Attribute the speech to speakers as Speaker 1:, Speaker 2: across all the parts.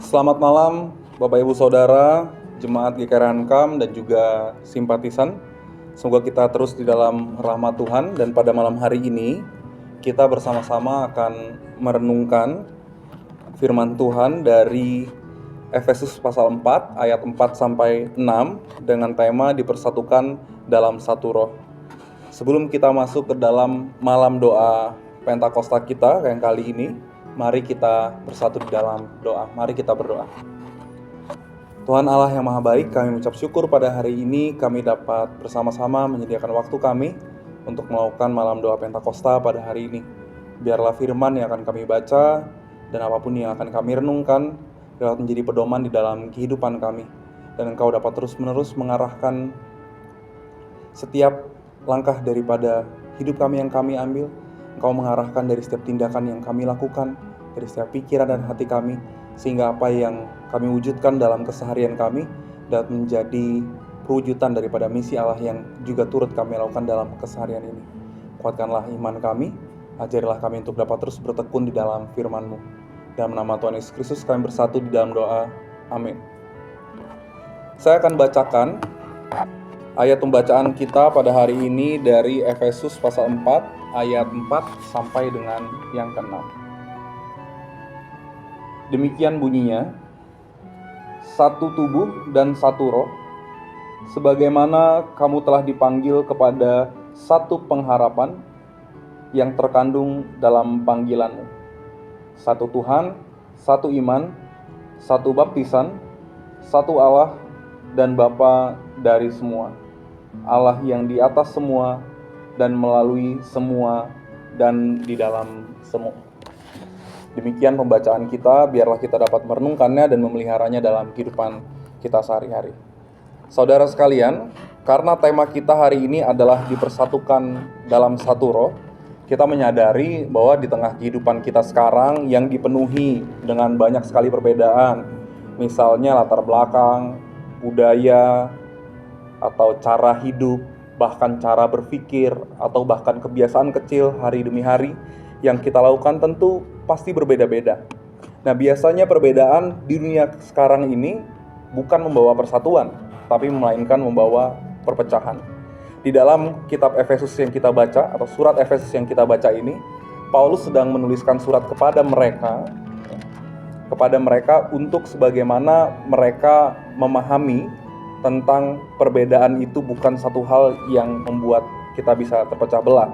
Speaker 1: Selamat malam Bapak Ibu Saudara, Jemaat GKR Ankam dan juga simpatisan. Semoga kita terus di dalam rahmat Tuhan, dan pada malam hari ini kita bersama-sama akan merenungkan firman Tuhan dari Efesus pasal 4 ayat 4 sampai 6 dengan tema dipersatukan dalam satu roh. Sebelum kita masuk ke dalam malam doa Pentakosta kita yang kali ini, mari kita bersatu di dalam doa. Mari kita berdoa. Tuhan Allah yang Maha Baik, kami mengucap syukur pada hari ini kami dapat bersama-sama menyediakan waktu kami untuk melakukan malam doa Pentakosta pada hari ini. Biarlah firman yang akan kami baca dan apapun yang akan kami renungkan dapat menjadi pedoman di dalam kehidupan kami, dan Engkau dapat terus-menerus mengarahkan setiap langkah daripada hidup kami yang kami ambil. Engkau mengarahkan dari setiap tindakan yang kami lakukan, dari setiap pikiran dan hati kami, sehingga apa yang kami wujudkan dalam keseharian kami dapat menjadi perwujudan daripada misi Allah yang juga turut kami lakukan dalam keseharian ini. Kuatkanlah iman kami, ajarilah kami untuk dapat terus bertekun di dalam firman-Mu. Dalam nama Tuhan Yesus Kristus kami bersatu di dalam doa. Amin. Saya akan bacakan ayat pembacaan kita pada hari ini dari Efesus pasal 4 ayat 4 sampai dengan yang ke-6. Demikian bunyinya, satu tubuh dan satu roh, sebagaimana kamu telah dipanggil kepada satu pengharapan yang terkandung dalam panggilanmu. Satu Tuhan, satu iman, satu baptisan, satu Allah dan Bapa dari semua, Allah yang di atas semua dan melalui semua dan di dalam semua. Demikian pembacaan kita, biarlah kita dapat merenungkannya dan memeliharanya dalam kehidupan kita sehari-hari. Saudara sekalian, karena tema kita hari ini adalah dipersatukan dalam satu roh, kita menyadari bahwa di tengah kehidupan kita sekarang yang dipenuhi dengan banyak sekali perbedaan, misalnya latar belakang, budaya, atau cara hidup, bahkan cara berpikir, atau bahkan kebiasaan kecil hari demi hari yang kita lakukan tentu pasti berbeda-beda. Nah, biasanya perbedaan di dunia sekarang ini bukan membawa persatuan, tapi melainkan membawa perpecahan. Di dalam kitab Efesus yang kita baca, atau surat Efesus yang kita baca ini, Paulus sedang menuliskan surat kepada mereka untuk sebagaimana mereka memahami tentang perbedaan itu bukan satu hal yang membuat kita bisa terpecah belah.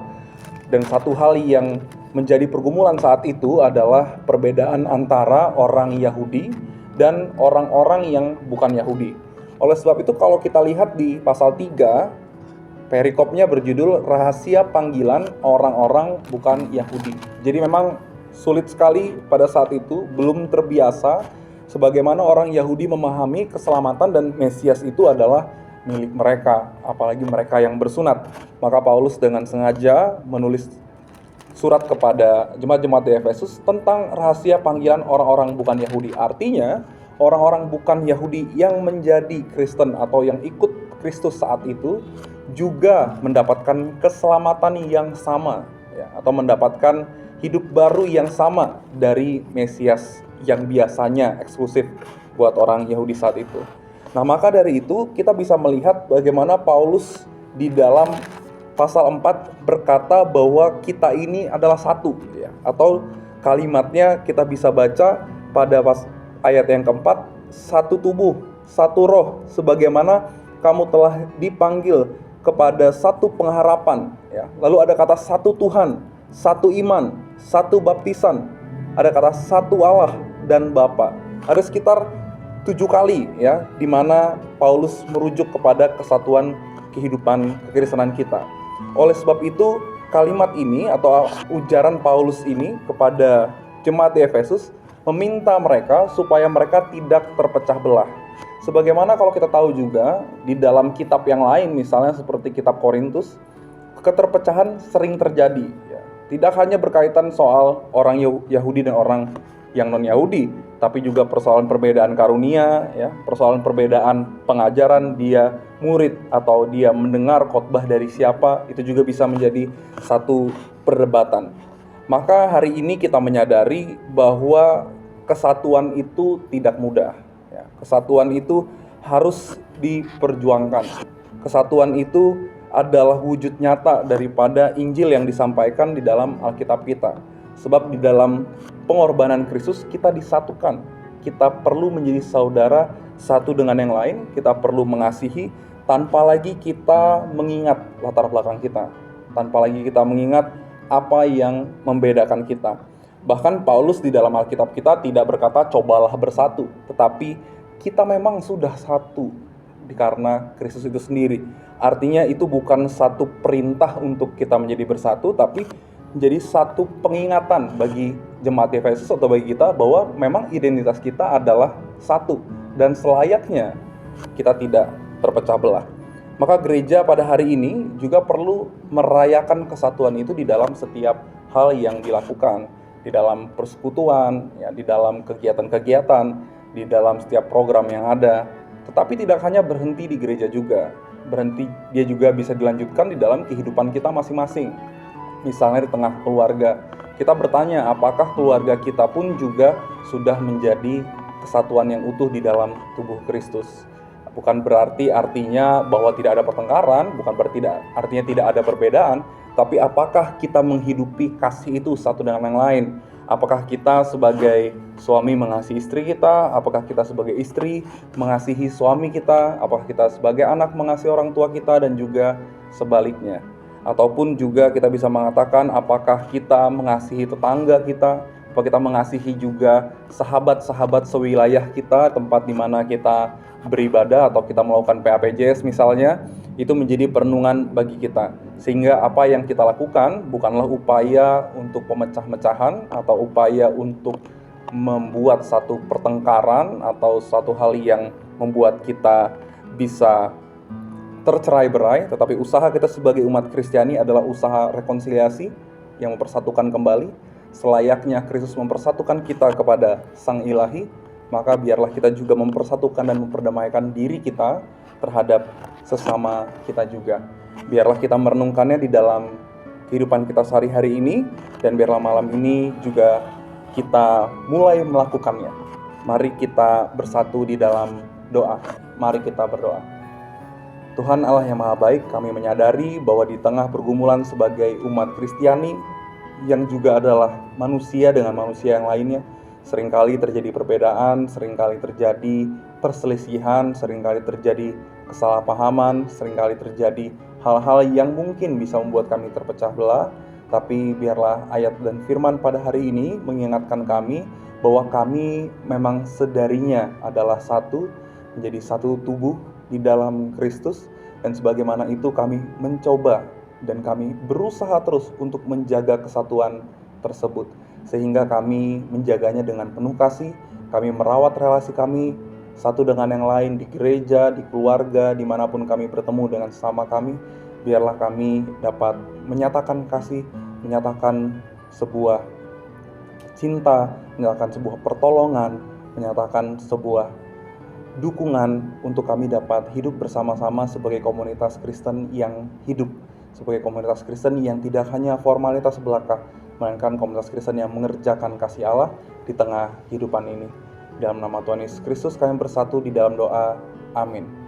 Speaker 1: Dan satu hal yang menjadi pergumulan saat itu adalah perbedaan antara orang Yahudi dan orang-orang yang bukan Yahudi. Oleh sebab itu kalau kita lihat di pasal 3, perikopnya berjudul Rahasia Panggilan Orang-orang Bukan Yahudi. Jadi memang sulit sekali pada saat itu, belum terbiasa sebagaimana orang Yahudi memahami keselamatan dan Mesias itu adalah milik mereka, apalagi mereka yang bersunat. Maka Paulus dengan sengaja menulis surat kepada jemaat-jemaat di Efesus tentang rahasia panggilan orang-orang bukan Yahudi. Artinya, orang-orang bukan Yahudi yang menjadi Kristen atau yang ikut Kristus saat itu juga mendapatkan keselamatan yang sama, atau mendapatkan hidup baru yang sama dari Mesias yang biasanya eksklusif buat orang Yahudi saat itu. Nah, maka dari itu kita bisa melihat bagaimana Paulus di dalam pasal 4 berkata bahwa kita ini adalah satu, atau kalimatnya kita bisa baca pada ayat yang keempat, satu tubuh, satu roh, sebagaimana kamu telah dipanggil kepada satu pengharapan. Lalu ada kata satu Tuhan, satu iman, satu baptisan, ada kata satu Allah dan Bapa. Ada sekitar 7 kali di mana Paulus merujuk kepada kesatuan kehidupan kekristenan kita. Oleh sebab itu, kalimat ini atau ujaran Paulus ini kepada jemaat di Efesus meminta mereka supaya mereka tidak terpecah belah. Sebagaimana kalau kita tahu juga di dalam kitab yang lain, misalnya seperti kitab Korintus, keterpecahan sering terjadi. Tidak hanya berkaitan soal orang Yahudi dan orang yang non-Yahudi, tapi juga persoalan perbedaan karunia, persoalan perbedaan pengajaran, dia murid atau dia mendengar khotbah dari siapa, itu juga bisa menjadi satu perdebatan. Maka hari ini kita menyadari bahwa kesatuan itu tidak mudah. Ya, kesatuan itu harus diperjuangkan. Kesatuan itu adalah wujud nyata daripada Injil yang disampaikan di dalam Alkitab kita. Sebab di dalam pengorbanan Kristus kita disatukan. Kita perlu menjadi saudara satu dengan yang lain. Kita perlu mengasihi tanpa lagi kita mengingat latar belakang kita. Tanpa lagi kita mengingat apa yang membedakan kita. Bahkan Paulus di dalam Alkitab kita tidak berkata cobalah bersatu, tetapi kita memang sudah satu karena Kristus itu sendiri. Artinya itu bukan satu perintah untuk kita menjadi bersatu, tapi menjadi satu pengingatan bagi jemaat Efesus atau bagi kita bahwa memang identitas kita adalah satu dan selayaknya kita tidak terpecah belah. Maka gereja pada hari ini juga perlu merayakan kesatuan itu di dalam setiap hal yang dilakukan, di dalam persekutuan, ya, di dalam kegiatan-kegiatan, di dalam setiap program yang ada. Tetapi tidak hanya berhenti di gereja juga, dia juga bisa dilanjutkan di dalam kehidupan kita masing-masing. Misalnya di tengah keluarga, kita bertanya apakah keluarga kita pun juga sudah menjadi kesatuan yang utuh di dalam tubuh Kristus. Bukan berarti artinya bahwa tidak ada pertengkaran, bukan berarti artinya tidak ada perbedaan, tapi apakah kita menghidupi kasih itu satu dengan yang lain? Apakah kita sebagai suami mengasihi istri kita? Apakah kita sebagai istri mengasihi suami kita? Apakah kita sebagai anak mengasihi orang tua kita dan juga sebaliknya? Ataupun juga kita bisa mengatakan apakah kita mengasihi tetangga kita? Apakah kita mengasihi juga sahabat-sahabat sewilayah kita, tempat di mana kita beribadah atau kita melakukan PAPJS misalnya? Itu menjadi perenungan bagi kita. Sehingga apa yang kita lakukan bukanlah upaya untuk pemecah-mecahan atau upaya untuk membuat satu pertengkaran atau satu hal yang membuat kita bisa tercerai-berai, tetapi usaha kita sebagai umat Kristiani adalah usaha rekonsiliasi yang mempersatukan kembali. Selayaknya Kristus mempersatukan kita kepada Sang Ilahi, maka biarlah kita juga mempersatukan dan memperdamaikan diri kita terhadap sesama kita juga. Biarlah kita merenungkannya di dalam kehidupan kita sehari-hari ini, dan biarlah malam ini juga kita mulai melakukannya. Mari kita bersatu di dalam doa. Mari kita berdoa. Tuhan Allah yang Maha Baik, kami menyadari bahwa di tengah pergumulan sebagai umat Kristiani yang juga adalah manusia dengan manusia yang lainnya, seringkali terjadi perbedaan, seringkali terjadi perselisihan, seringkali terjadi kesalahpahaman, seringkali terjadi hal-hal yang mungkin bisa membuat kami terpecah belah. Tapi biarlah ayat dan firman pada hari ini mengingatkan kami bahwa kami memang sedarinya adalah satu, menjadi satu tubuh di dalam Kristus. Dan sebagaimana itu kami mencoba dan kami berusaha terus untuk menjaga kesatuan tersebut, sehingga kami menjaganya dengan penuh kasih. Kami merawat relasi kami satu dengan yang lain di gereja, di keluarga, dimanapun kami bertemu dengan sesama kami. Biarlah kami dapat menyatakan kasih, menyatakan sebuah cinta, menyatakan sebuah pertolongan, menyatakan sebuah dukungan untuk kami dapat hidup bersama-sama sebagai komunitas Kristen yang hidup, sebagai komunitas Kristen yang tidak hanya formalitas belaka, melainkan komunitas Kristen yang mengerjakan kasih Allah di tengah kehidupan ini. Dalam nama Tuhan Yesus Kristus kami bersatu di dalam doa. Amin.